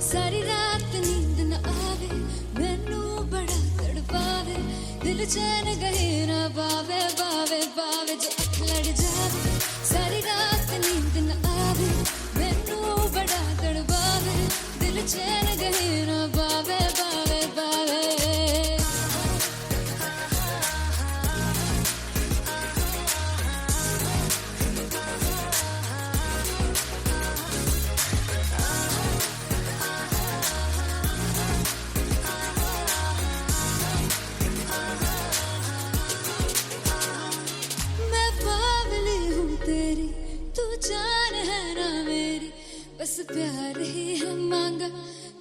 सारी रात नींद न आवे, मैनू बड़ा तड़पावे, दिल चैन गहे ना पावे, पावे पावे जो अख लड़ जावे। सारी रात नींद न आवे, मैनू बड़ा तड़पावे, दिल चैन गहे ना पावे, पावे पावे। जान है ना मेरी, बस प्यार ही है मांगा,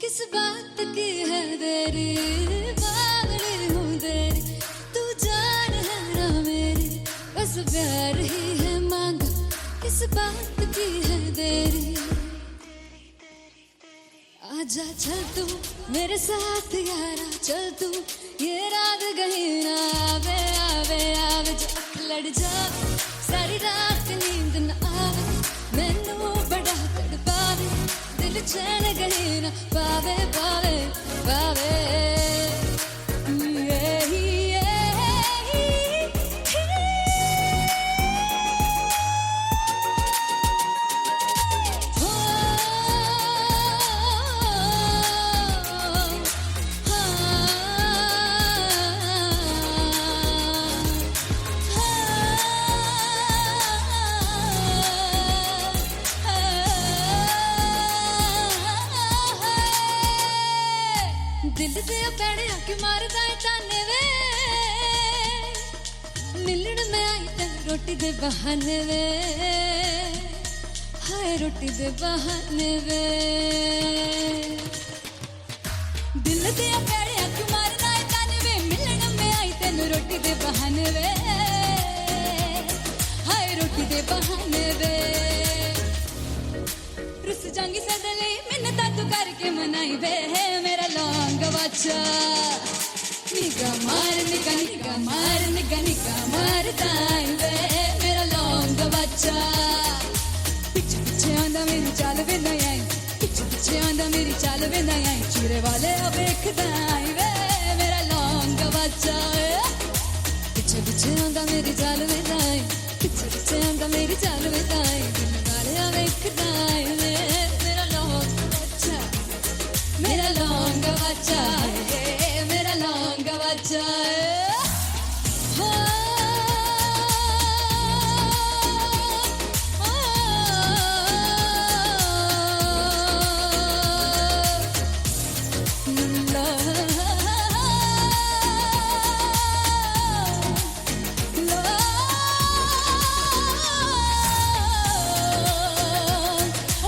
किस बात की है देरी। बावली हूँ तेरी, तू जान है ना मेरी, बस प्यार ही है मांगा, किस बात की है देरी। आजा चल तू मेरे साथ यारा, चल तू ये रात कहीं ना आवे, आवे आवे जो अख लड़ जावे। सारी रात नींद न आवे, मैनू बड़ा तड़पावे, दिल चैन कहीं ना पावे, पावे पावे। दिल दे पैड़े आके मारदा है ताने वे, मिलन में आई तेन रोटी दे बहाने वे, हाय रोटी दे बहाने वे। दिल दे पैड़े आके मारदा है ताने वे, मिलन में आई तेन रोटी दे बहाने वे, हाय रोटी दे बहाने वे। रुस जांगी सदले मिन्नता तू करके मनाई वे, मेरा लौंग बच्चा निगा मार, निगा निगा मार, निगा निगा मारता वे, मेरा लौंग बच्चा। पीछे पीछे आंदा मेरी चाल वे नहीं आई, पीछे पीछे आंदा मेरी चाल वे नहीं आई, चूरे वाले अब देखदा वे, मेरा लौंग बच्चा। पीछे पीछे आंदा मेरी चाल वे नहीं आई, पीछे पीछे आंदा मेरी चाल वे नहीं आई, दिल वाले अब देखदा वे, मेरा लौंग बच्चा, मेरा लौंग बच्चा, मेरा लौंग बच्चा।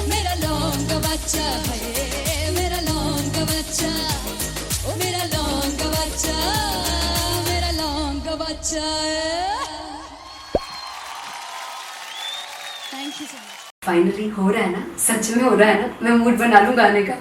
मेरा लौंग बच्चा है, मेरा लौंग बच्चा, ओ मेरा लौंग बच्चा, मेरा लौंग बच्चा। Thank you so much. Finally हो रहा है ना, सच में हो रहा है ना, मैं मूड बना लूं गाने का।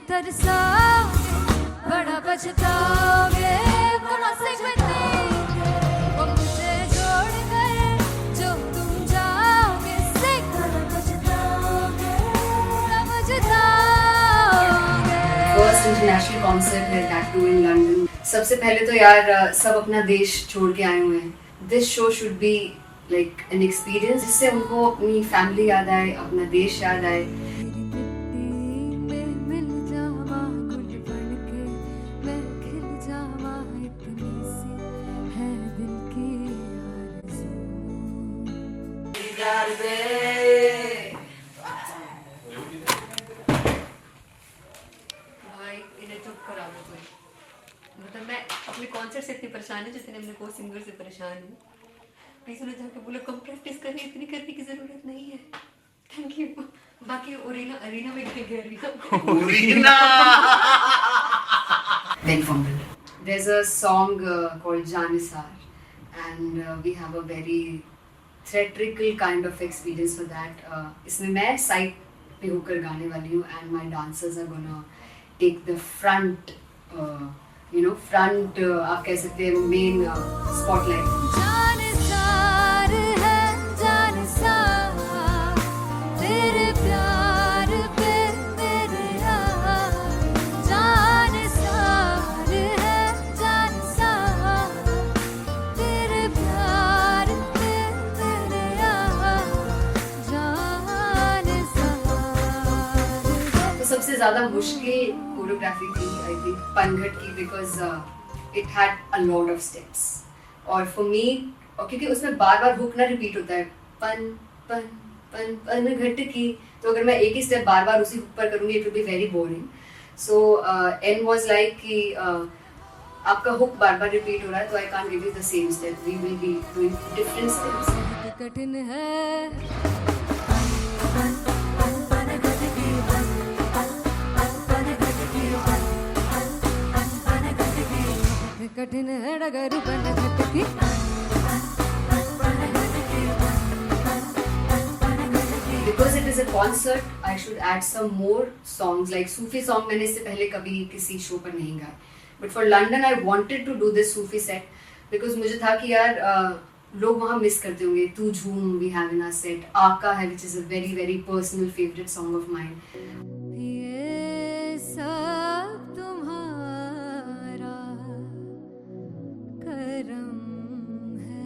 तरसा बड़ा पछताओगे, कहाँ से बचेंगे वो मुझे छोड़ गए, जो तुम जाओगे से पछताओगे, पछताओगे। फर्स्ट इंटरनेशनल कॉन्सर्ट है, दैट टू इन लंदन। सबसे पहले तो यार सब अपना देश छोड़ के आए हुए हैं। This show should be like an experience, जिससे उनको अपनी फैमिली याद आए, अपना देश याद आए। भाई इन्हें चुप करा दो कोई, मतलब मैं अपने कॉन्सर्ट से इतनी परेशान हूँ जितने अपने को सिंगर से परेशान हूँ। प्लीज उन्हें जाके बोलो कम प्रैक्टिस करनी, इतनी करने की जरूरत नहीं है। Thank you. बाकी ओरीना अरीना में गई arena Big Fumble. There's a song called Janisar, and we have a very theatrical kind of experience for that. इसमें मैं साइड पे होकर गाने वाली हूँ and my dancers are gonna take the front front आप कह सकते हैं मेन स्पॉटलाइट। जानसार है जानसार तेरे प्यार पे मेरे यार, जानसार है जानसार तेरे प्यार पे मेरे यार, जानसार है। तो सबसे ज्यादा मुश्किल कोरियोग्राफी थी आई थिंक पनघट की, because it had a lot of steps और फॉर मी, और क्योंकि उसमें बार बार हुक ना रिपीट होता है, पन पन पन पनघट की, तो अगर मैं एक ही स्टेप बार बार उसी हुक पर करूंगी it will be very boring. So an was like कि आपका हुक बार बार रिपीट हो रहा है तो I can't give you the same step, we will be doing different steps. कठिन है कठिन है डगर पनघट की, Because it is a concert, I should add some more songs like Sufi song. मैंने इससे पहले कभी किसी शो पर नहीं गाया, but for London I wanted to do this Sufi set because मुझे था कि यार लोग वहाँ मिस करते होंगे। तू झूम we have in our set, आका है which is a very very personal favorite song of mine. ये सब तुम्हारा करम है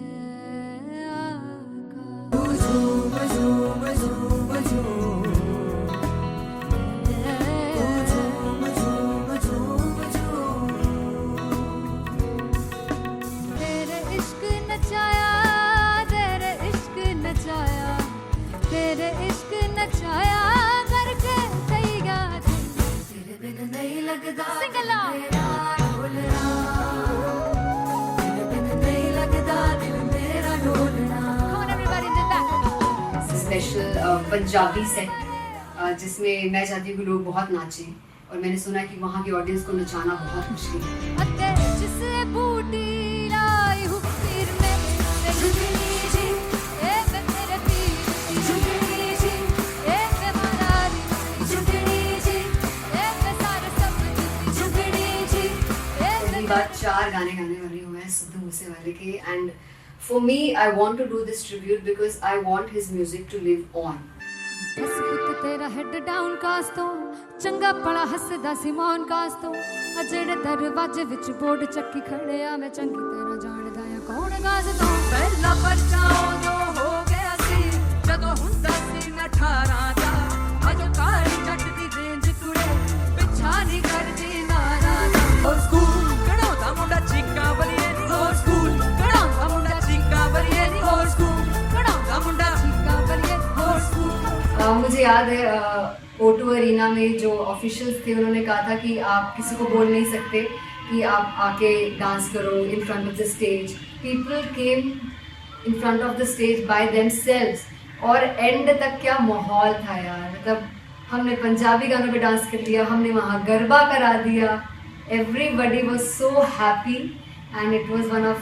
आका। तेरे इश्क नचाया, तेरे इश्क नचाया, तेरे इश्क नचाया करके तैयार, तेरे बिन नहीं लगता सिंगला ढोलना, तेरे बिन नहीं लगता दिल मेरा ढोलना। Come on everybody did that. Special Punjabi set जिसमें मैं चाहती हूँ कि लोग बहुत नाचें, और मैंने सुना है कि वहाँ की ऑडियंस को नचाना बहुत मुश्किल है। अते जिसे बूटी लाई हूँ पीर में, ते झुकनी जी ए वे मेरे पीर की झुकनी जी, ए वे मरारी झुकनी जी, ए वे सारे सपने की झुकनी जी, ए पहली बार 4 गाने गाने वाली हूँ मैं सिद्धू मूसेवाले के, and for me I want to do this tribute because I want his music to live on. बस पुत तेरा हेड डाउन कास तो चंगा पड़ा हसदा सी मौन कास तो, अजड़े दरवाजे विच बोर्ड चक्की खड़े आ मैं चंगी तरह जानदा आ कौन गाज तो। ਪਹਿਲਾ ਬੱਚਾ ਉਦੋਂ ਹੋ ਗਿਆ ਸੀ ਜਦੋਂ ਹੁੰਦਾ ਸੀ ਮੈਂ 18 ਦਾ, ਅਜੋ ਕਾਲੀ ਜੱਟ ਦੀ ਰੇਂਜ ਕੁੜੇ ਪਿੱਛਾ ਨਹੀਂ ਕਰਦੀ ਨਾਰਾ ਦਾ। ਹੋਰ ਸਕੂਲ ਕਢਾਉਂਦਾ ਮੁੰਡਾ ਚੀਕਾਂ ਬਲੀਏ ਨੀ, ਹੋਰ ਸਕੂਲ ਕਢਾਉਂਦਾ ਮੁੰਡਾ ਚੀਕਾਂ ਬਲੀਏ ਨੀ, ਹੋਰ ਸਕੂਲ ਕਢਾਉਂਦਾ ਮੁੰਡਾ चीका बलिए ਹੋਰ ਸਕੂਲ। मुझे याद है O2 अरीना में जो ऑफिशियल्स थे उन्होंने कहा था कि आप किसी को बोल नहीं सकते कि आप आके डांस करो in front of the stage. People came in front of the stage by themselves, और एंड तक क्या माहौल था यार, मतलब हमने पंजाबी गानों पे डांस कर लिया, हमने वहाँ गरबा करा दिया, everybody was so happy and it was one of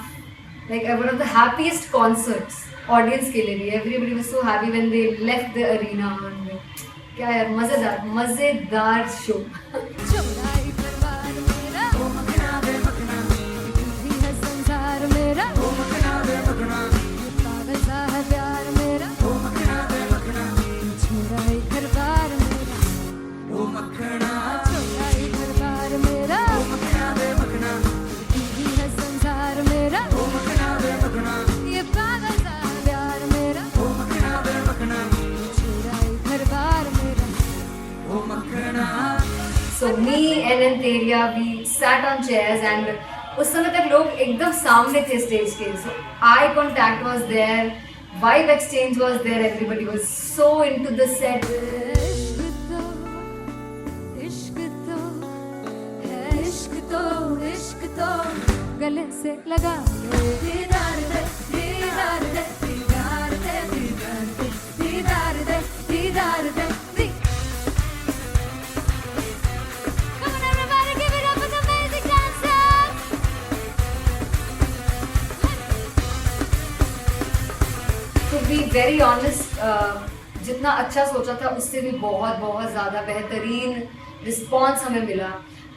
the happiest concerts audience के लिए भी। Everybody was so happy when they left the arena. क्या यार, मजेदार शो। चौड़ाई परिवार मेरा ਉਹ ਮਖਣਾ ਵੇ ਮਖਣਾ, भी है संसार मेरा, ਉਹ ਮਖਣਾ ਵੇ मखना, पागल सा है प्यार मेरा, ਉਹ मखना वे मखना, चौड़ाई परिवार मेरा, ਉਹ मखना, चौड़ाई परिवार मेरा, ਉਹ मखना वे मखना, भी है संसार मेरा, ਉਹ मखना वे मखना, ये पागल सा है प्यार मेरा, ਉਹ मखना वे मखना, चौड़ाई परिवार मेरा। ਉਹ मखना। So me and Anteria, we sat on chairs and उस समय तक लोग एकदम सामने थे स्टेज के, so eye contact was there, vibe exchange was there, everybody was so into the set. इश्क तो है, इश्क तो गले से लगा ले, दीदार दे, दीदार दे, दीदार दे, दीदार दे, दीदार दे, दीदार दे, दी। Come on everybody, give it up for the amazing dancers. To be very honest, जितना अच्छा सोचा था उससे भी बहुत बहुत ज़्यादा बेहतरीन रिस्पॉन्स हमें मिला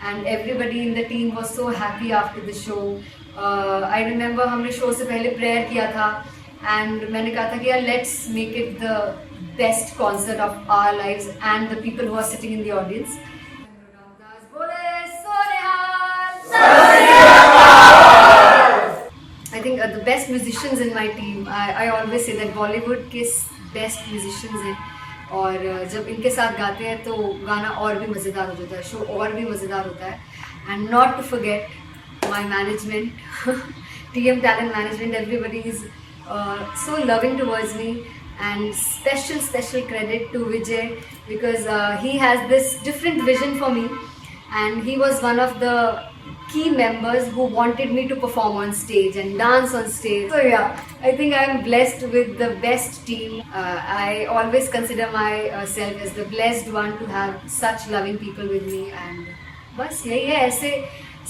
and everybody in the team was so happy after the show. I remember हमने शो से पहले प्रेयर किया था एंड मैंने कहा था कि यार let's make it the best concert of our lives and the people who are sitting in the audience. I think the best musicians in my team. I always say that Bollywood के best musicians हैं और जब इनके साथ गाते हैं तो गाना और भी मज़ेदार हो जाता है, शो और भी मज़ेदार होता है. And not to forget my management, TM Talent Management. Everybody is so loving towards me, and special credit to Vijay because he has this different vision for me, and he was one of the key members who wanted me to perform on stage and dance on stage. So yeah, I think I am blessed with the best team. I always consider myself as the blessed one to have such loving people with me, and बस यही है. ऐसे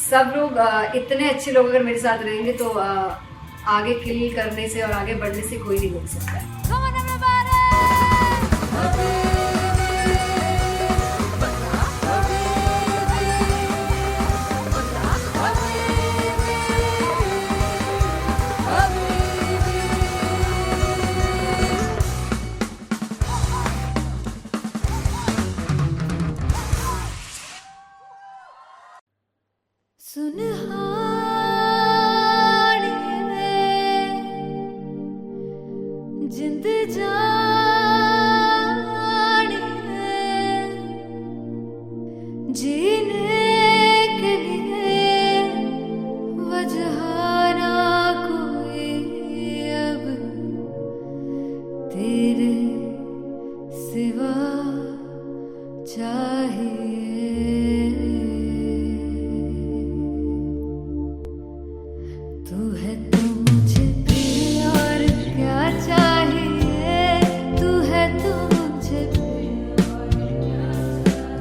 सब लोग इतने अच्छे लोग अगर मेरे साथ रहेंगे तो आगे किल करने से और आगे बढ़ने से कोई नहीं रोक सकता है. Come on everybody! जिंद जान जीने के लिए वजह ना कोई अब तेरे सिवा चाहिए. तू है तो मुझे फिर और क्या चाहिए. तू है तो मुझे फिर और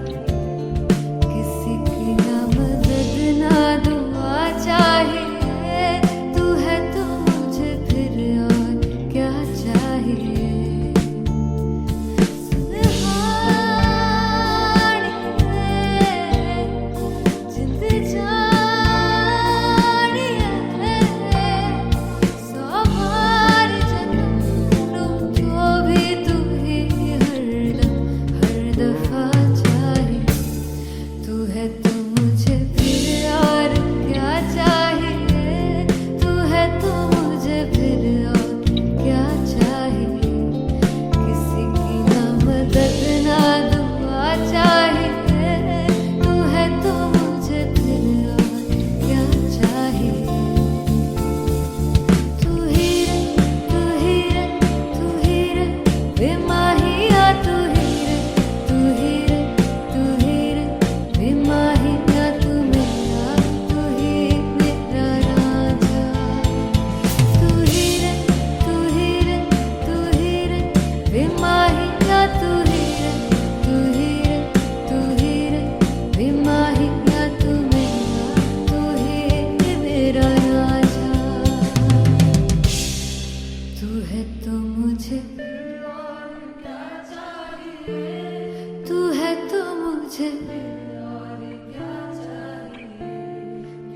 क्या चाहिए. किसी की ना मदद ना दुआ चाहिए. तू है तो मुझे फिर और क्या चाहिए. सुनहानी जिंद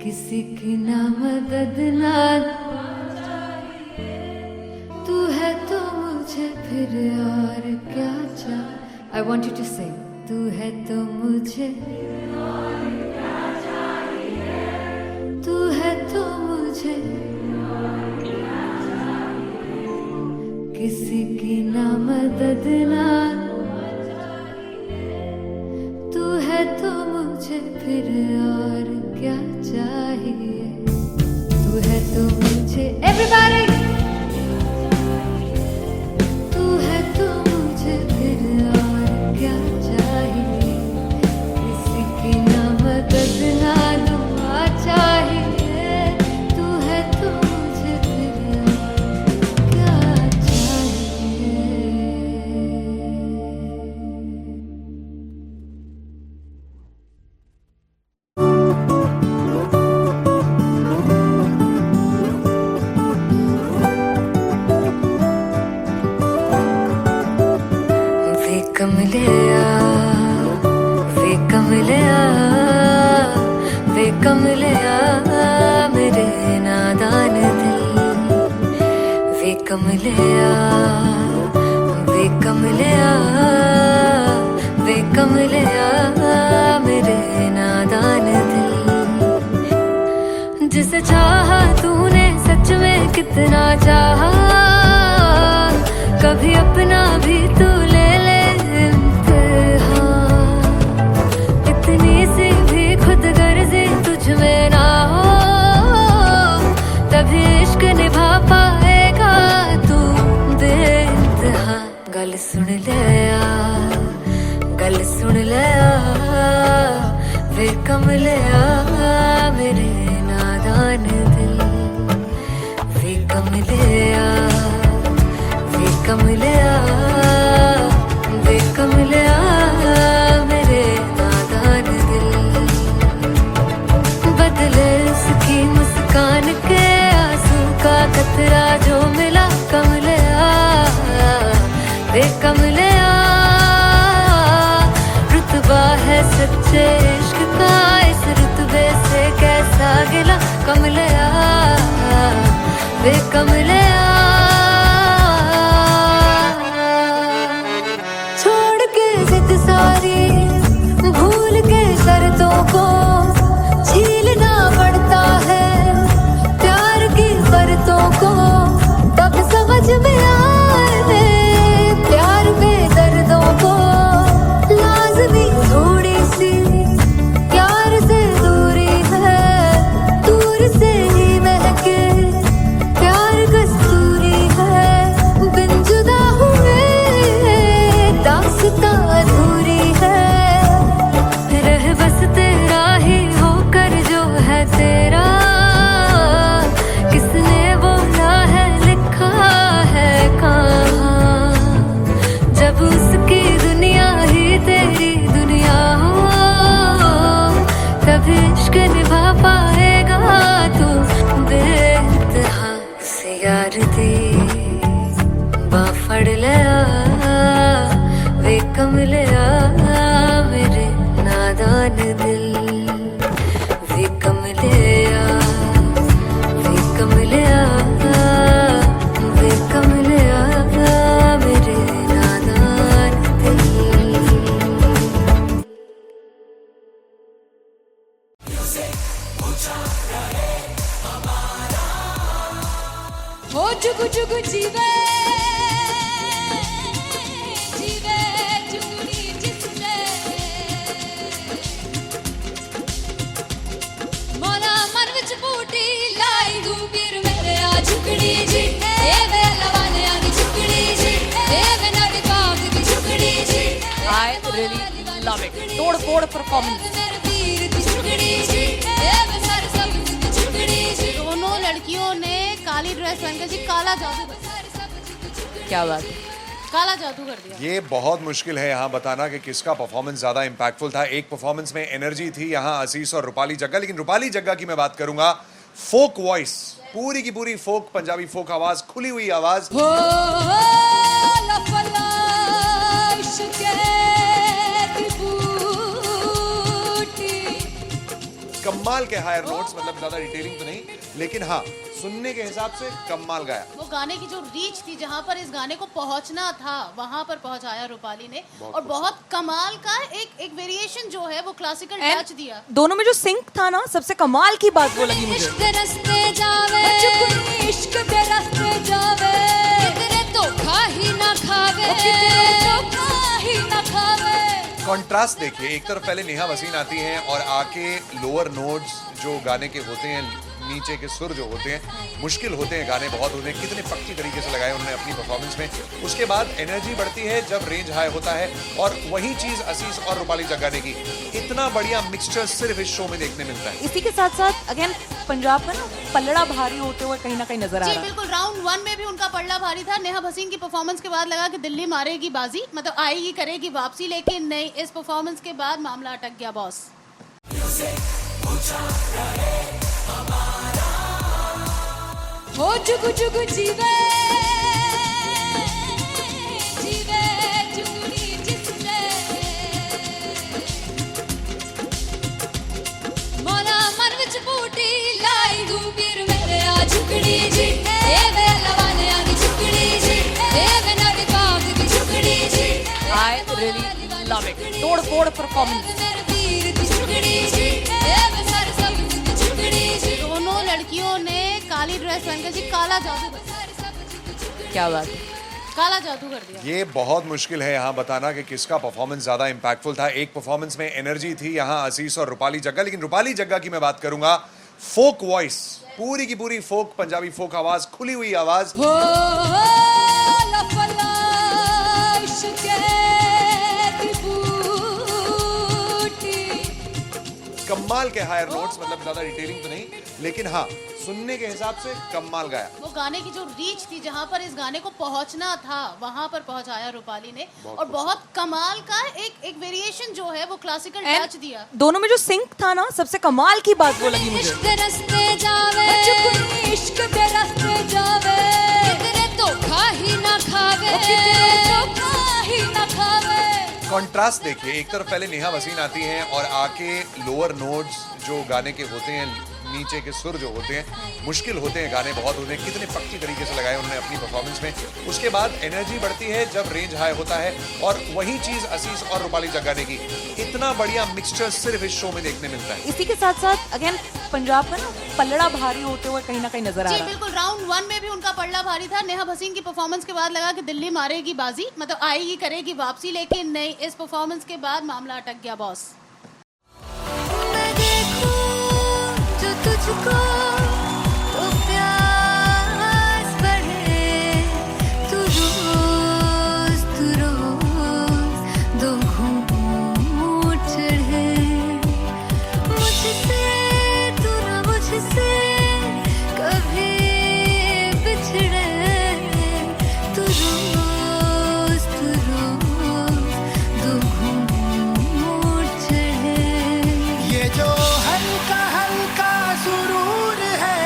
किसी की ना मदद ना तू है तो मुझे फिर और क्या चाहिए. I want you to sing. तू है तो मुझे तू है तो मुझे किसी की ना मदद ना तू है तो मुझे फिर और क्या चाहिए. तू है तो मुझे everybody तू है तो मुझे फिर और क्या चाहिए. किसी की ना मदद ना दुआ चाहिए. तू है तो मुझे फिर और क्या चाहिए. कमलिया वे कमलिया वे कमलिया मेरे नादान दिल वे कमलिया वे कमलिया वे कमलिया मेरे नादान दिल जिसे चाहा तूने सच में कितना चाहा कभी अपना भी तू ले ले इम्तिहान इतनी सी भी खुद गर्जी तुझ में ना हो तभी इश्क निभा पाएगा तू बेइंतहा गल सुन लिया गल सुन लिया वे कमलिया मेरे नादान दिल वे कमलिया वे कमलिया वे कमलिया मेरे नादान दिल बदले उसकी मुस्कान के आंसू का कतरा जो मिला कमलिया वे कमलिया रुतबा है सच्चे इश्क का इस रुतबे से कैसा गिला कमलिया वे कमलिया छोड़ के जिद सारी भूल के शर्तों को झीलना पड़ता है प्यार की शर्तों को तब समझ में आए प्यार में दर्दों को लाजमी थोड़ी सी प्यार से दूरी है दूर से ही महके प्यार कस्तूरी है बिन जुदा हुए दास्तां अधूरी है रह बस तेरा ही होकर जो है तेरा किसने बोला है लिखा है कहाँ जब उसकी दुनिया ही तेरी दुनिया हो तभी इश्क निभा पाएगा तू बेइंतहा से यार दी बाफड़ लिया वे कमलिया मेरे नादान दिल वे कमलिया वे कमलिया वे कमलिया मेरे नादान दिल हो जुगु जुगु जीवे जीवे जुगनी जिसने मोला मन विच बूटी लाई गुबीर मेरे आ झुकड़ी जी ए वे लवाने आ दी झुकड़ी जी ए वे नड़ी बाग दी झुकड़ी जी I really love it. तोड़ फोड़ परफॉर्मेंस मेरे वीर दी झुकड़ी जी ए वे सर सब दी झुकड़ी जी दोनों लड़कियों ने काली ड्रेस पहनकर जी काला जादू कर दिया क्या बात है काला जादू कर दिया ये बहुत मुश्किल है यहाँ बताना कि किसका परफॉर्मेंस ज्यादा इम्पैक्टफुल था एक परफॉर्मेंस में एनर्जी थी यहाँ असीस और रूपाली जग्गा लेकिन रूपाली जग्गा की मैं बात करूंगा फोक वॉइस पूरी की पूरी फोक पंजाबी फोक आवाज खुली हुई आवाज हो लफला इश्क़े दी बूटी कमाल के हायर नोट्स मतलब ज्यादा डिटेलिंग तो नहीं लेकिन हाँ सुनने के हिसाब से कमाल गाया वो गाने की जो रीच थी जहाँ पर इस गाने को पहुंचना था वहां पर पहुंचाया रूपाली ने और बहुत कमाल का एक वेरिएशन जो है वो क्लासिकल टच दिया दोनों में जो सिंक था ना सबसे कमाल की बात वो लगी मुझे इश्क दे रस्ते जावे इश्क दे रस्ते जावे कितने धोखा ही ना खावे कितने धोखा ही ना खावे कॉन्ट्रास्ट देखिए एक तरफ पहले नेहा वसीम आती हैं और आके लोअर नोट्स जो गाने के होते हैं नीचे के सुर जो होते हैं मुश्किल होते हैं गाने बहुत होते हैं कितने पक्की तरीके से लगाए उन्होंने अपनी परफॉर्मेंस में उसके बाद एनर्जी बढ़ती है जब रेंज हाई होता है और वही चीज असीस और रूपाली जग्गा ने की इतना बढ़िया मिक्सचर सिर्फ इस शो में देखने मिलता है इसी के साथ साथ अगेन पंजाब का ना पलड़ा भारी होते हुए कहीं ना कहीं नजर आ जी रहा है बिल्कुल राउंड 1 में भी उनका पलड़ा भारी था नेहा भसीन की परफॉर्मेंस के बाद लगा कि दिल्ली मारेगी बाजी मतलब आएगी करेगी वापसी लेकिन नहीं इस परफॉर्मेंस के बाद मामला अटक गया बॉस हो जुगु जुगु जीवे जीवे जुगनी जिस मुताबिक तोड़ फोड़ परफॉर्मेंस। मेरे वीर दी छुकड़ी जी ए वे सारे सब दी छुकड़ी जी दोनों लड़कियों ने काली ड्रेस पहनकर जी काला जादू क्या बात है। काला जादू कर दिया। ये बहुत मुश्किल है यहाँ बताना कि किसका परफॉर्मेंस ज्यादा इंपैक्टफुल था। एक परफॉर्मेंस में एनर्जी थी यहाँ असीस और रूपाली जग्गा, लेकिन रूपाली जग्गा की मैं बात करूंगा फोक वॉइस, पूरी की पूरी फोक, पंजाबी फोक आवाज, खुली हुई आवाज। हो लफला इश्क़े दी बूटी कमाल के हायर नोट्स, मतलब ज्यादा डिटेलिंग तो नहीं, लेकिन हाँ सुनने के हिसाब से कमाल गाया। वो गाने की जो रीच थी, जहाँ पर इस गाने को पहुंचना था वहां पर पहुंचाया रूपाली ने, और बहुत कमाल का एक वेरिएशन जो है वो क्लासिकल टच दिया। दोनों में जो सिंक था ना, सबसे कमाल की बात वो लगी मुझे। इश्क दे रस्ते जावे इश्क दे रस्ते जावे कितने धोखा ही ना खावे धोखा ही ना खावे। कॉन्ट्रास्ट देखिए, एक तरफ पहले नेहा वसीन आती हैं और आके लोअर नोट्स जो गाने के होते हैं, नीचे के सुर जो होते हैं, मुश्किल होते हैं गाने बहुत होते हैं, कितने पक्की तरीके से लगाए उन्होंने अपनी परफॉर्मेंस में। उसके बाद एनर्जी बढ़ती है जब रेंज हाई होता है, और वही चीज असीस और रूपाली जग्गा ने की। इतना बढ़िया मिक्सचर सिर्फ इस शो में देखने मिलता है। इसी के साथ साथ अगेन पंजाब का ना पलड़ा भारी होते हुए कहीं ना कहीं नजर आ जी रहा है। बिल्कुल, राउंड 1 में भी उनका पलड़ा भारी था। नेहा भसीन की परफॉर्मेंस के बाद लगा कि दिल्ली मारेगी बाजी, मतलब आएगी करेगी वापसी, लेकिन नहीं, इस परफॉर्मेंस के बाद मामला अटक गया बॉस। मैं देखूं जो तुझको तो प्यास बढ़े, तू रोज दो घूंट चढ़े, मुझसे तू ना मुझसे कभी बिछड़े, तू रोज दो घूंट चढ़े। ये जो हल्का हल्का सुरूर है,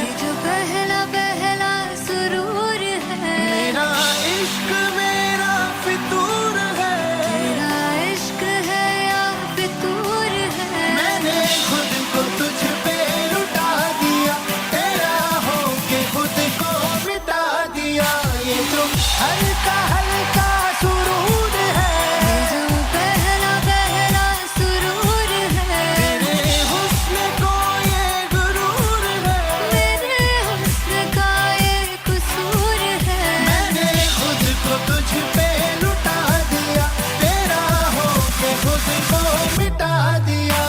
ये जो पहला पहला सुरूर है, मेरा इश्क मेरा फितूर है, तेरा इश्क है या फितूर है। मैंने खुद को तुझ पे लुटा दिया, तेरा होके खुद को मिटा दिया। ये जो हल्का हल्का सुरूर है, ये जो पहला पहला सुरूर है, तेरे हुस्न को ये गुरूर है, मेरे हुस्न का ये कसूर है। मैंने खुद को तुझ पे लुटा दिया, तेरा होके खुद को मिटा दिया।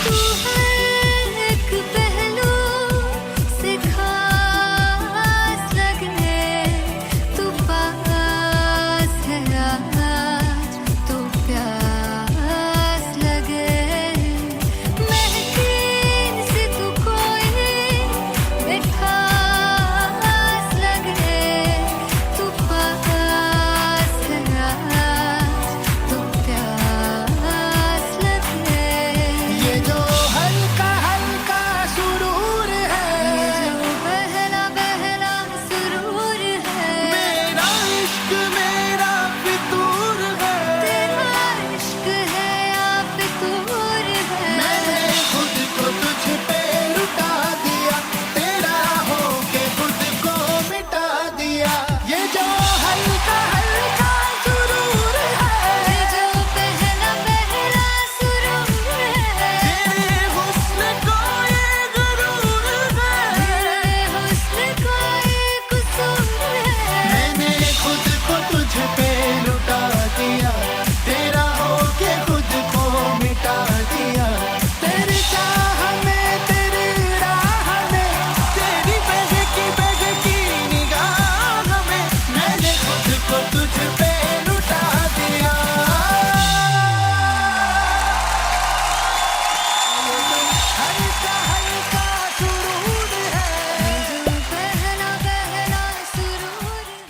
तू हर एक पहलू से खास लगे, तू पास है आज तो प्यास लगे, महके से तू कोई मिठास लगे, तू पास है आज तो प्यास लगे। ये जो हल्का हल्का सुरूर है, ये जो पहला पहला सुरूर है, मेरा इश्क मेरा फितूर है, तेरा इश्क है या फितूर है। मैंने खुद को तुझ पे लुटा दिया, तेरा होके खुद को मिटा दिया। ये जो हल्का हल्का सुरूर है, ये जो पहला पहला सुरूर है, तेरे हुस्न को ये गुरूर है, तेरे हुस्न का ये कसूर है। मैंने खुद को तुझ पे लुटा दिया, तेरा होके खुद को मिटा दिया। तेरी चाह में तेरी राह में, तेरी बहकी निगाह में, मैंने खुद को तुझ पे लुटा दिया। हल्का हल्का सुरूर है, ये जो पहला पहला सुरूर है।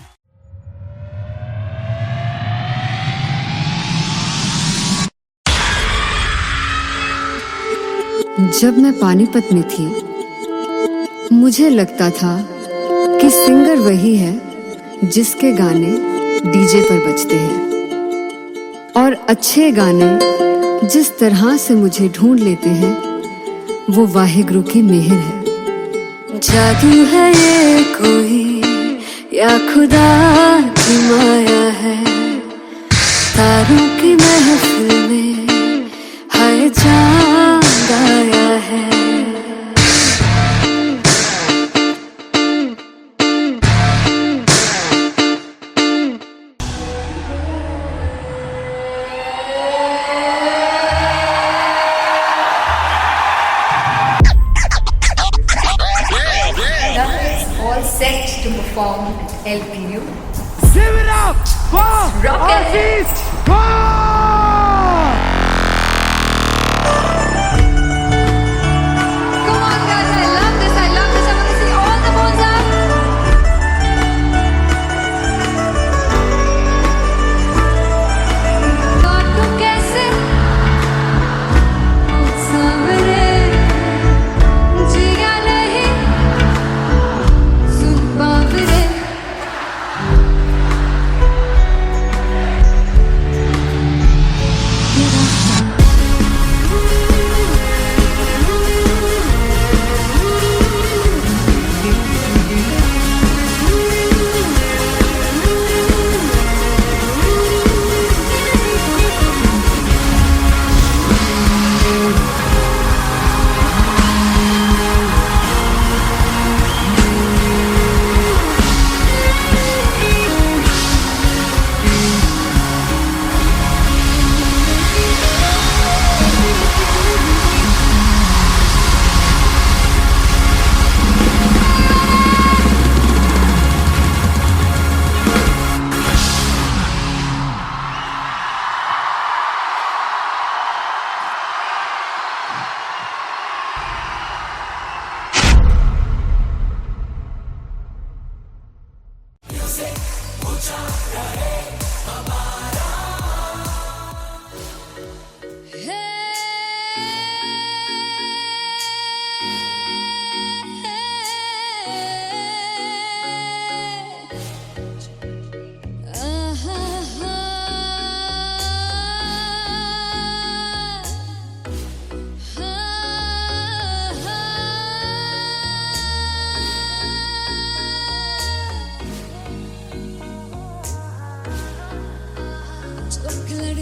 जब मैं पानीपत में थी, मुझे लगता था कि सिंगर वही है जिसके गाने डीजे पर बजते हैं। और अच्छे गाने जिस तरह से मुझे ढूंढ लेते हैं वो वाहिगुरु की मेहर है। जादू है ये कोई या खुदा की माया है, तारों की महफिल में हर चांद आया है। All set to perform at LPU. Give it up for Rock and Aziz Khan! Come on guys, I love this, I love this. I want to see all the balls up. काटूं कैसे सामने जिया नहीं सुन पावरे।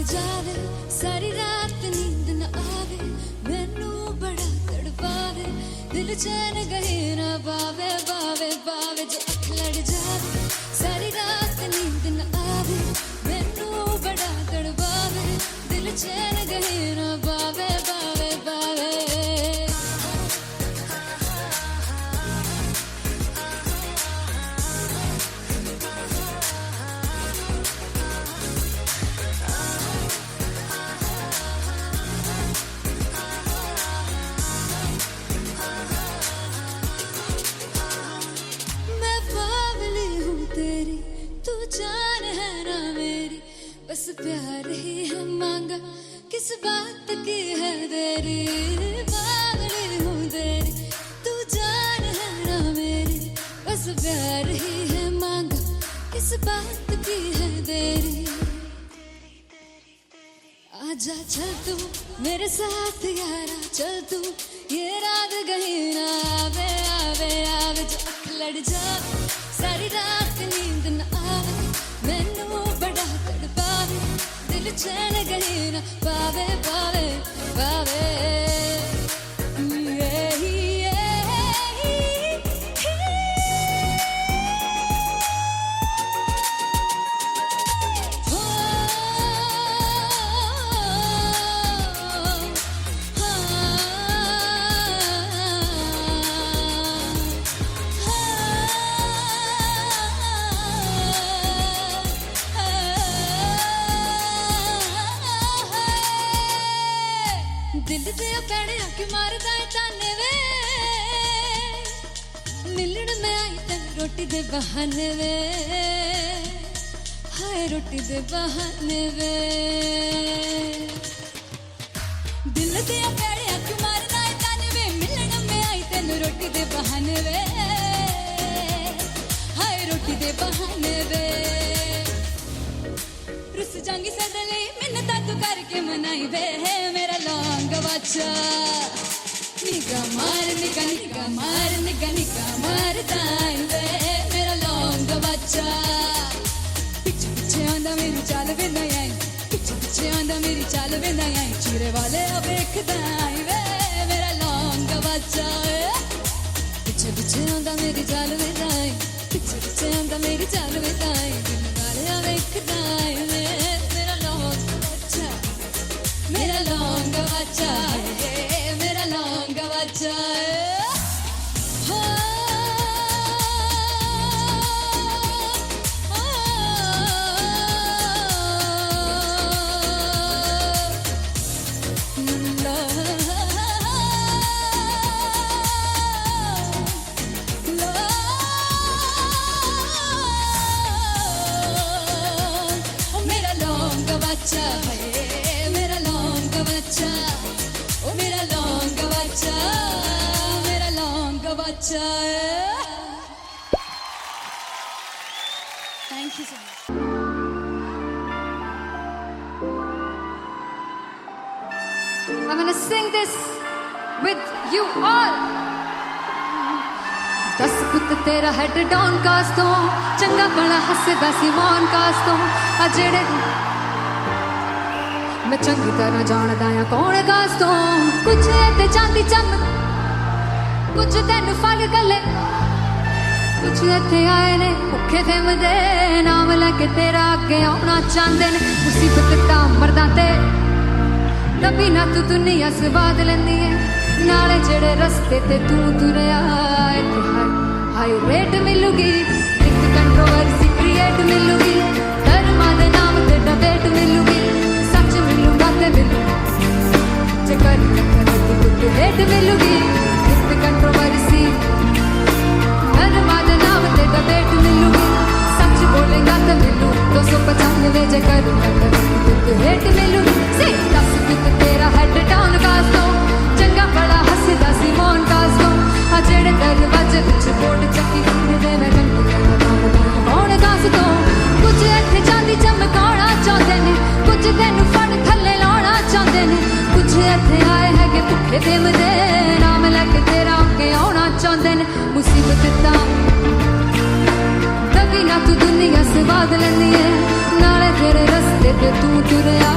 जावे सारी रात नींद न आवे, मैनू बड़ा तड़पावे, दिल चैन गहे ना पावे पावे पावे। जो अख लड़ जावे सारी रात नींद न आवे, मैनू बड़ा तड़पावे, दिल चैन गहे ना पावे पावे पावे। बस प्यार ही है मांगा, किस बात की है देरी, बावली हूँ तेरी तू जान है ना मेरी। बस प्यार ही है मांगा, किस बात की है देरी। आजा चल तू मेरे साथ यारा, चल तू ये रात गही ना आवे आवे आवे। जो अख लड़ जावे सारी रात नींद न आवे, मैनू बड़ा तड़पावे, दिल चैन गहे ना पावे पावे पावे। दिल दे पैड़े आके मारदा है ताने वे, मिलन में आई तन रोटी दे बहाने वे, हाय रोटी दे बहाने वे। दिल दे पैड़े आके मारदा है ताने वे, मिलन में आई तन रोटी दे बहाने वे, हाय रोटी दे बहाने वे। रुस जांगी सदले मिन्नता तू करके मनाई वे है मेरा लौंग बच्चा निगा मार दाई वे मेरा लौंग बच्चा पिछे पिछे आंदा मेरी चाल वे नहीं आई पिछे पिछे आंदा मेरी चाल वे नहीं आई चूरे वाले वेख दाई वे मेरा लौंग बच्चा पिछे पिछे आंदा मेरी चाल वे नहीं आई पिछे पिछे आंदा मेरी चाल वे नहीं आई दिल वाले वेख दाई वे मेरा लौंग बच्चा मेरा लौंग बच्चा मेरा लौंग बच्चा मेरा लौंग बच्चा है मेरा लौंग बच्चा ओ मेरा लौंग बच्चा मेरा लौंग बच्चा thank you so much I'm gonna sing this with you all. दस पुत तेरा हेड डाउन कास तो चंगा बड़ा हसदा सी मौन कास तो आ जेड़े मैं चंगी तरह जानदा आ कौन कास तो कुछ ते चांदी चम कुछ तेन फल गले कुछ इत्थे आए ने भुखे फिमदे नाम लैके तेरा अगे आउणा चाहंदे ने मुसीबत दा मरदा ते तभी ना तू दुनिया स्वाद लेंदी है नाले जेड़े रस्ते ते तू तुरया इत्थे हाई रेट मिलूगी एक कंट्रोवर्सी क्रिएट मिलूगी धर्मा दे नाम ते डिबेट मिलूगी सच मिलूगा ते मिलू जे कर तू रेट मिलूगी एक कंट्रोवर्सी धर्मा दे नाम ते डिबेट मिलूगी सच बोलेगा ते मिलू 295 जे कर तू रेट मिलूगी से दस कित तेरा हेड डाउन कास तो चंगा बड़ा हसदा सी मौन कास तो आ जेड़े दरवाजे विच बोर्ड चक्की दे मैं कौन कास तो कुछ इत्थे चांदी चमकाउणा चाहंदे ने कुछ तेनू फड़ थल्ले लाउणा चाहंदे ने कुछ इत्थे आए हैगे भुखे फिमदे नाम लैके तेरा अगे आउणा चाहंदे ने मुसीबत दा तभी ना तू दुनिया स्वाद लेंदी है नाले तेरे रस्ते ते तू तुरया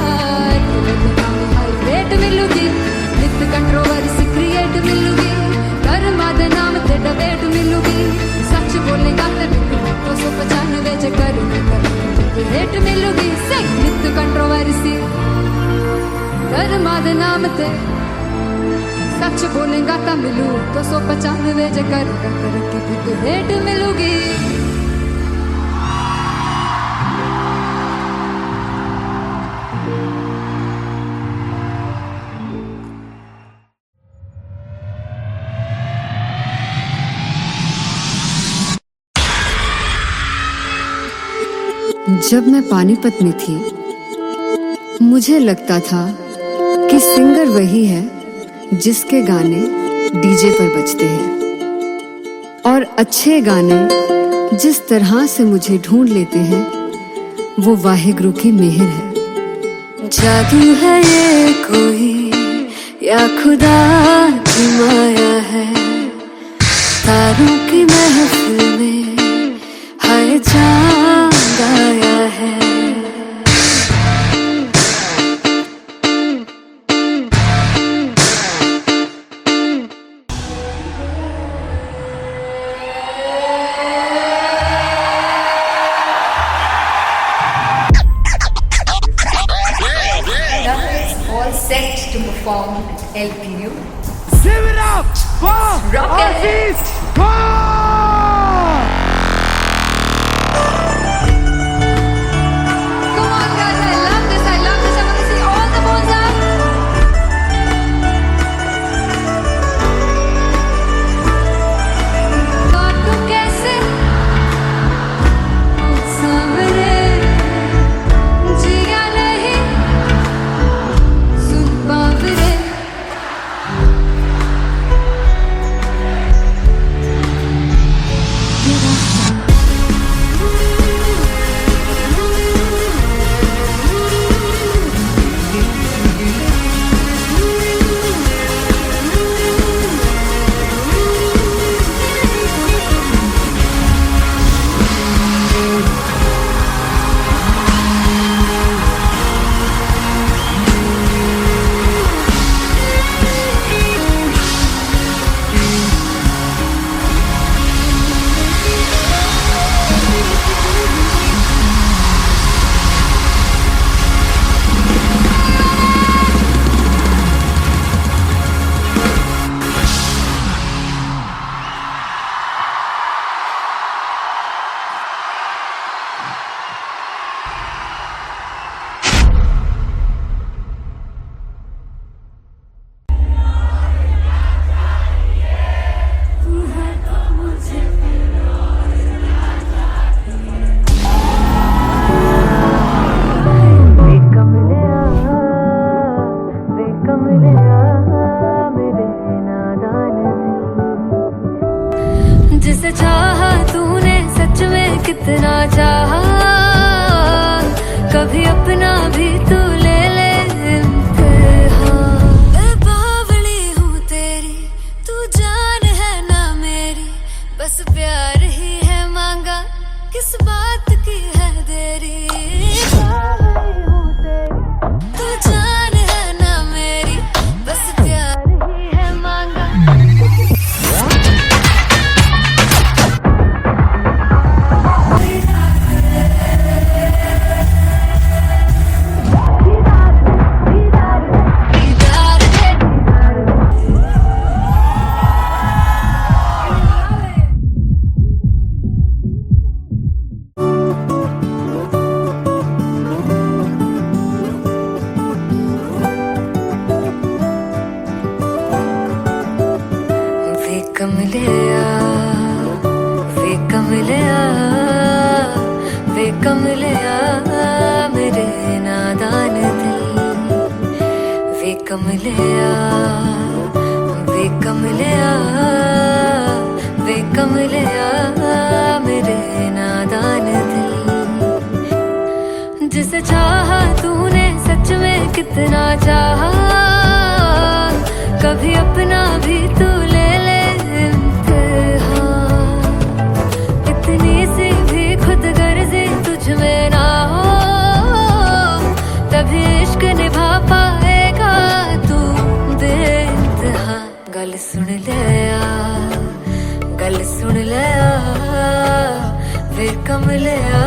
हाई रेट मिलूगी नित कंट्रोवर्सी क्रिएट मिलूगी कर्मा दे नाम ते डिबेट मिलूगी सच बोलेगा ते 295 जे कर रेट मिलूगी से नित कंट्रोवर्सी कर्मा दे नाम ते सच बोलेगा ता मिलू 295 जे कर रेट मिलूगी जब मैं पानीपत में थी मुझे लगता था कि सिंगर वही है जिसके गाने डीजे पर बजते हैं और अच्छे गाने जिस तरह से मुझे ढूंढ लेते हैं वो वाहिगुरु की मेहर है। जादू है ये कोई या खुदा की माया है तारों की महफिल में हाय चांद आया है। All set to perform at LPU. Give it up for Aziz Khan! Come on guys, I love this. I want to see all the balls up. काटू कैसे सामने जिया नहीं सुन बावरे चाहा, कभी अपना भी तू ले ले इम्तिहान। मैं बावली हूँ तेरी, तू जान है ना मेरी, बस प्यार ही है मांगा, किस बात की है देरी। बावली हूँ तेरी, तू जान है ना मेरी, बस प्यार ही है मांगा। वे कमलिया, वे कमलिया, वे कमलिया मेरे नादान दिल। वे कमलिया, वे कमलिया, वे कमलिया मेरे नादान दिल। जिसे चाहा तूने सच में कितना चाहा, कभी अपना भी तू ले ले इम्तिहान। इतनी सी भी खुद गर्जी तुझ में ना हो, तभी इश्क निभा पाएगा तू बेइंतहा। गल सुन लिया, गल सुन लिया, वे कमलिया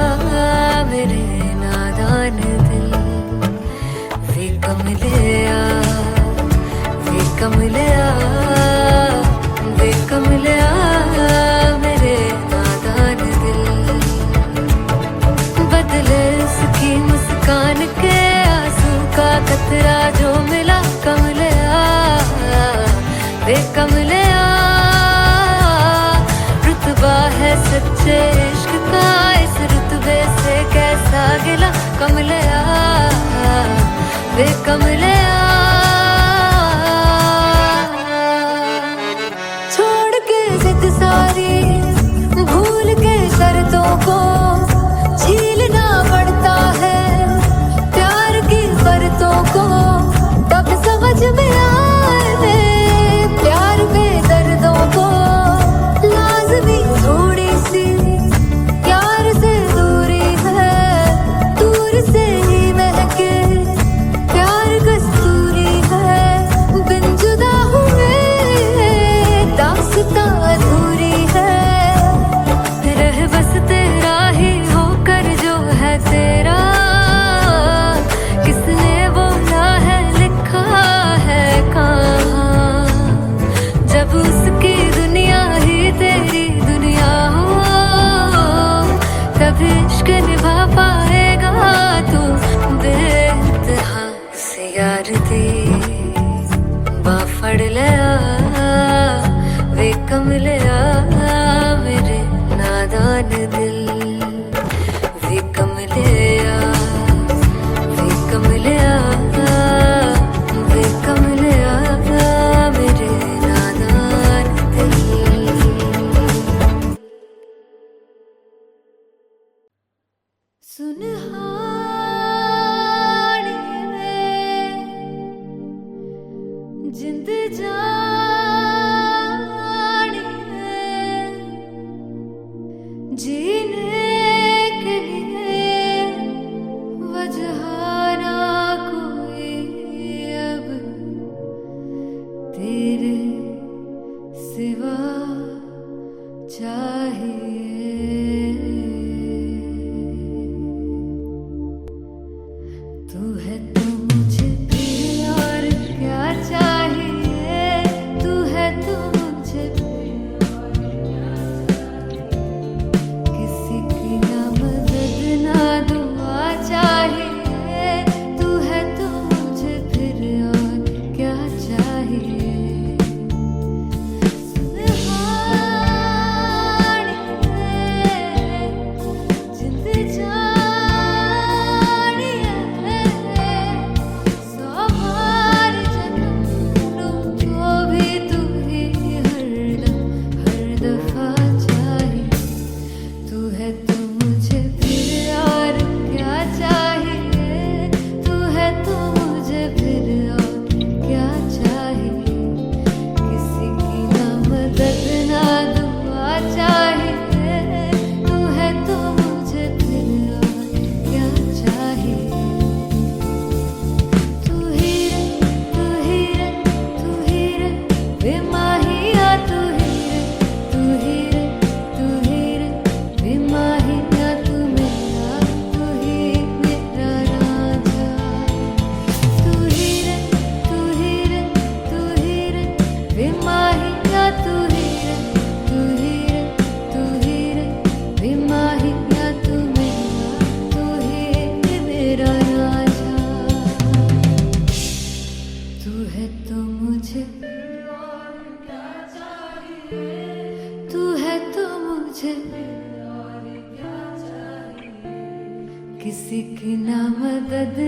मेरे नादान दिल। वे कमलिया, वे कमलिया, वे कमलिया मेरे नादान दिल। बदले उसकी मुस्कान के आंसू का कतरा जो मिला कमलिया, वे कमलिया। रुतबा है सच्चे इश्क का, इस रुतबे से कैसा गिला कमलिया, वे कमलिया। छोड़ के जिद सारी, भूल के शर्तों को, झीलना पड़ता है प्यार की शर्तों को। तब समझ में आए प्यार के दर्दों को, लाज़मी थोड़ी सी प्यार से दूरी है, दूर से ही महके प्यार कस्तूरी है। बिन जुदा हुए दास्तां अधूरी है, रह बस तेरा ही होकर जो है तेरा। किसने बोला है लिखा है कहाँ, जब उसकी दुनिया ही तेरी दुनिया हो, तब इश्क निभा पाएगा तू बेइंतहा। उसे यार दी बाफड़ लिया, वे कमलिया मेरे नादान दिल। वे कमलिया, वे कमलिया, वे कमलिया मेरे नादान दिल। सुनहानी में जिंद जानी में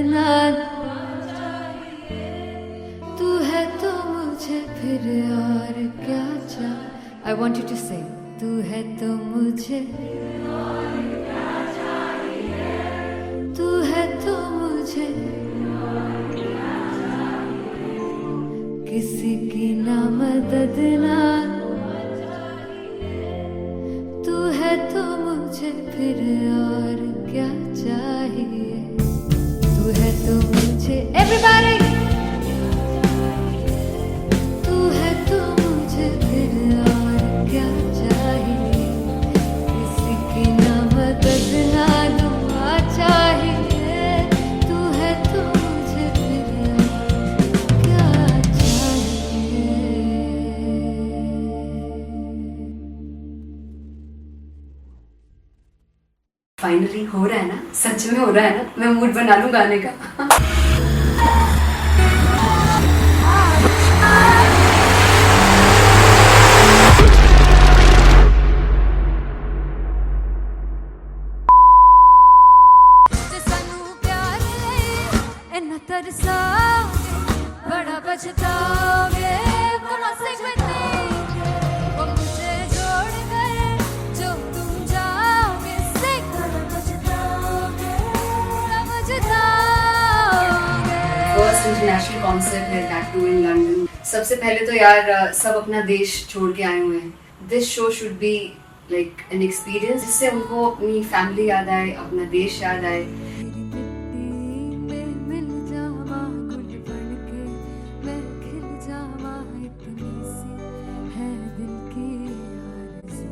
ना तू है तो मुझे फिर और क्या चाहिए. I want you to sing. तू है तो मुझे तू है तो मुझे किसी की ना मदद ना तू है तो मुझे फिर और क्या चाहिए. तू है तो मुझे everybody तू है तो मुझे फिर और क्या चाहिए. किसी की ना मदद ना दुआ चाहिए. तू है तो मुझे फिर और क्या चाहिए. फाइनली हो रहा है ना, सच में हो रहा है ना. मैं मूड बना लूं गाने का. जे सानू प्यार ले इन्ना तरसाओगे बड़ा पछताओगे. बड़ा सिखते वो मुझे छोड़ गए जो तुम जाओगे. बड़ा पछताओगे बड़ा पछताओगे. फर्स्ट इंटरनेशनल कॉन्सर्ट है, दैट टू इन लंदन. सबसे पहले तो यार सब अपना देश छोड़ के आए हुए हैं. This show should be like an experience जिससे उनको अपनी फैमिली याद आए, अपना देश याद आए. मिल जावा गुल बनके मैं खिल जावा. इतनी सी है दिल की आरज़ू.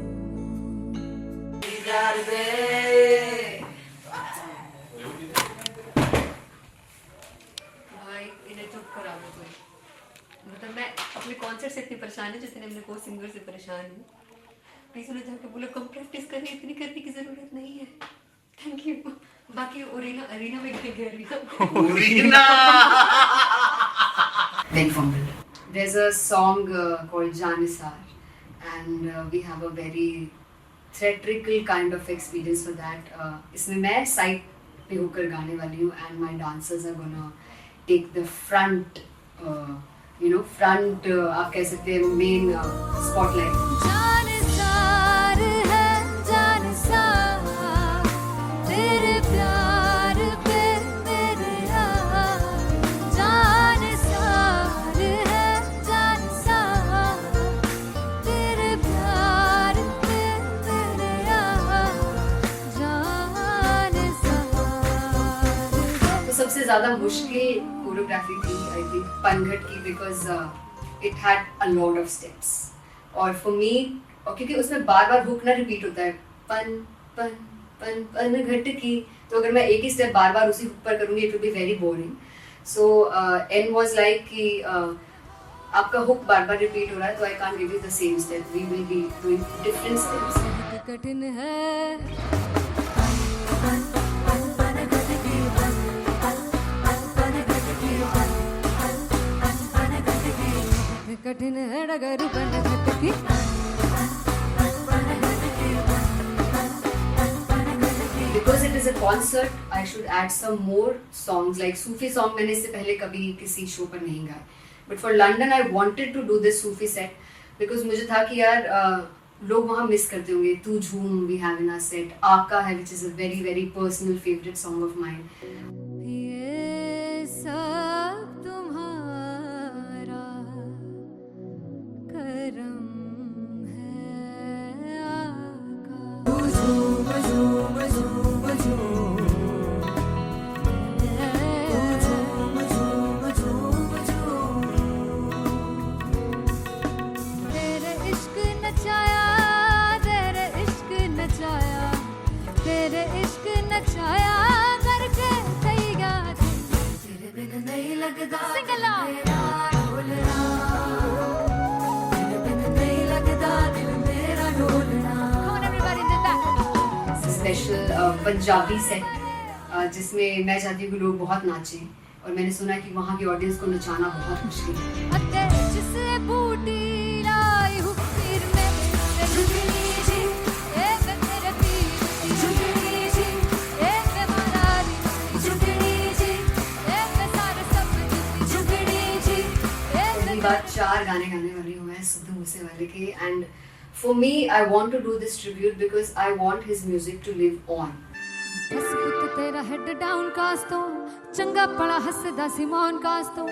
भाई इन्हें चुप करा दो कोई. मतलब मैं अपने कॉन्सर्ट से इतनी परेशान हूँ जितने अपने को सिंगर से परेशान हूँ. प्लीज उन्हें जाके बोलो कम प्रैक्टिस करें, इतनी करने की जरूरत नहीं है. Thank you. बाकी अरीना में गया Beg fumble. There's a song called Janisar, and we have a very theatrical kind of experience for that. इसमें मैं साइड पे होकर गाने वाली हूँ, and my dancers are gonna take the front, front आप कह सकते हैं main spotlight. जानसार है जानसार तेरे प्यार पे मेरे यार. जानसार है जानसार तेरे प्यार पे मेरे यार. जानसार तो सबसे ज़्यादा मुश्किल कोरियोग्राफी थी आई थिंक पनघट की, because it had a lot of steps. और फॉर मी, और क्योंकि उसमें बार बार हुक ना रिपीट होता है, पन पन पन पन घट की, तो अगर मैं एक ही स्टेप बार बार उसी हुक पर करूँगी it will be very boring. So an was like कि आपका हुक बार बार रिपीट हो रहा है तो I can't give you the same step. We will be doing different steps. कठिन है कठिन है डगर बन घटकी. Because it is a concert, I should add some more songs like Sufi song. मैंने इससे पहले कभी किसी शो पर नहीं गाए. But for London, I wanted to do this Sufi set because मुझे था कि यार लोग वहाँ मिस करते होंगे. तू झूम we have in our set. आका है which is a very very personal favorite song of mine. ये सब तुम्हारा करम है आका. तेरे इश्क नचाया तेरे इश्क नचाया तेरे इश्क नचाया करके तैयार. तेरे बिन नहीं लगता सिंगला ढोलना. तेरे बिन नहीं लगता दिल मेरा ढोलना. Come on everybody did that. Special Punjabi set जिसमें मैं चाहती हूँ कि लोग बहुत नाचें, और मैंने सुना है कि वहाँ की ऑडियंस को नचाना बहुत मुश्किल है. अते जिससे बूटी लाई हूँ पीर में झुकनी जी ए मैं तेरे पीर झुकनी जी ए मैं मारारी झुकनी जी बार 4 गाने गाने वाली हूँ मैं सिद्धू मूसेवाले के, and for me I want to do this tribute because I want his music to live on. बस पुत तेरा हेड डाउन कास तो चंगा पड़ा हसदा सिमोन कास तो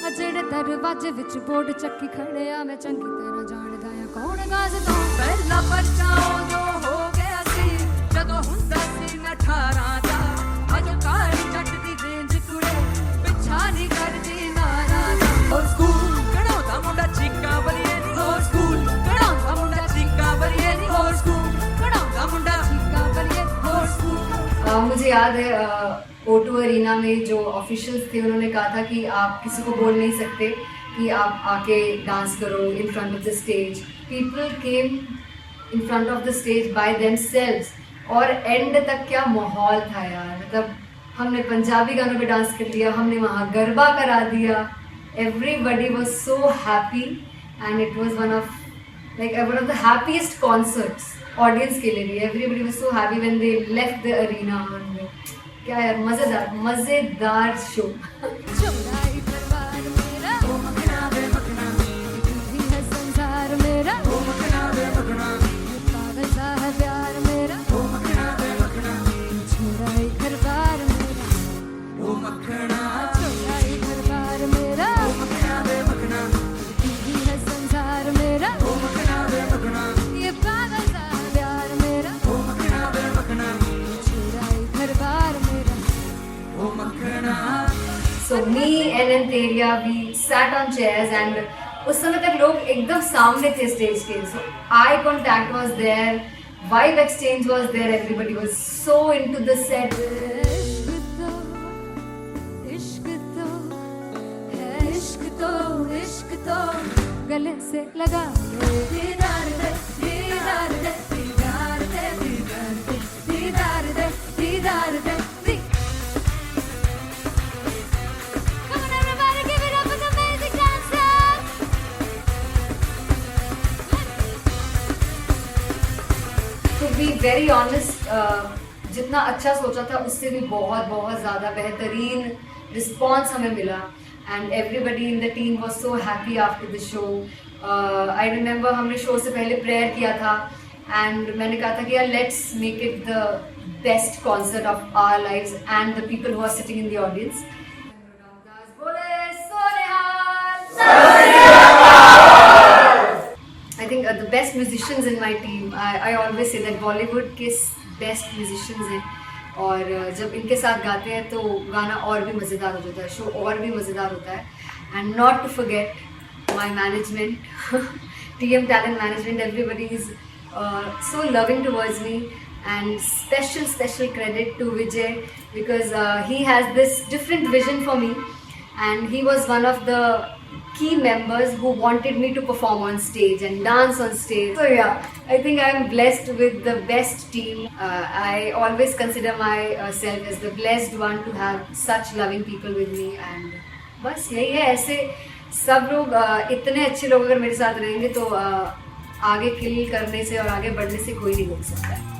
अजेड़े दरवाजे विच बोर्ड चक्की खड़े आ मैं चंगी तरह जानदा आ कौन गास तो ਪਹਿਲਾ ਬੱਚਾ ਉਦੋਂ ਹੋ ਗਿਆ ਸੀ ਜਦੋਂ ਹੁੰਦਾ ਸੀ ਮੈਂ 18 ਦਾ ਅਜੋ ਕਾਲੀ ਜੱਟ ਦੀ ਰੇਂਜ ਕੁੜੇ ਪਿੱਛਾ ਨਹੀਂ ਕਰਦੀ ਨਾਰਾ ਦਾ ਹੋਰ ਸਕੂਲ ਕਢਾਉਂਦਾ ਮੁੰਡਾ ਚੀਕਾਂ ਬਲੀਏ ਨੀ ਹੋਰ ਸਕੂਲ ਕਢਾਉਂਦਾ ਮੁੰਡਾ ਚੀਕਾਂ ਬਲੀਏ ਨੀ ਹੋਰ ਸਕੂਲ ਕਢਾਉਂਦਾ ਮੁੰਡਾ ਚੀਕਾਂ ਬਲੀਏ ਹੋਰ ਸਕੂਲ। मुझे याद है O2 अरीना में जो ऑफिशियल्स थे उन्होंने कहा था कि आप किसी को बोल नहीं सकते कि आप आके डांस करो in front of the stage. People came in front of the stage by themselves और एंड तक क्या माहौल था यार, मतलब हमने पंजाबी गानों पे डांस कर लिया, हमने वहाँ गरबा करा दिया, everybody was so happy and it was one of the happiest concerts audience के लिए भी। Everybody was so happy when they left the arena. क्या यार मजेदार शो। चौराई परिवार मेरा ओ मखना वे मखना भी है संसार मेरा ओ मखना वे मखना पागल सा है प्यार मेरा ओ मखना वे मखना चौराई परिवार मेरा ओ मखना चौराई परिवार मेरा ओ मखना वे मखना भी है संसार मेरा ओ मखना वे मखना ये पागल सा है प्यार मेरा ओ मखना वे मखना चौराई परिवार मेरा ओ मखना। So me and Anteria, we sat on chairs and उस समय तक लोग एकदम सामने थे स्टेज के, so eye contact was there, vibe exchange was there, everybody was so into the set. इश्क तो है इश्क तो गले से लगा दीदार दे दीदार दे दीदार दे दीदार दे दीदार दे दीदार दे। Come on everybody, give it up for the amazing dancers. To be very honest, जितना अच्छा सोचा था उससे भी बहुत ज़्यादा बेहतरीन रिस्पॉन्स हमें मिला and everybody in the team was so happy after the show. I remember हमने शो से पहले प्रेयर किया था एंड मैंने कहा था कि यार let's make it the best concert of our lives and the people who are sitting in the audience. I think the best musicians in my team, I always say that Bollywood के best musicians हैं और जब इनके साथ गाते हैं तो गाना और भी मज़ेदार हो जाता है, शो और भी मज़ेदार होता है। And not to forget my management, TM Talent Management, everybody is so loving towards me and special credit to Vijay because he has this different vision for me and he was one of the key members who wanted me to perform on stage and dance on stage. So yeah, I think I am blessed with the best team. I always consider myself as the blessed one to have such loving people with me and बस यही है। ऐसे सब लोग इतने अच्छे लोग अगर मेरे साथ रहेंगे तो आगे किल करने से और आगे बढ़ने से कोई नहीं रोक सकता है।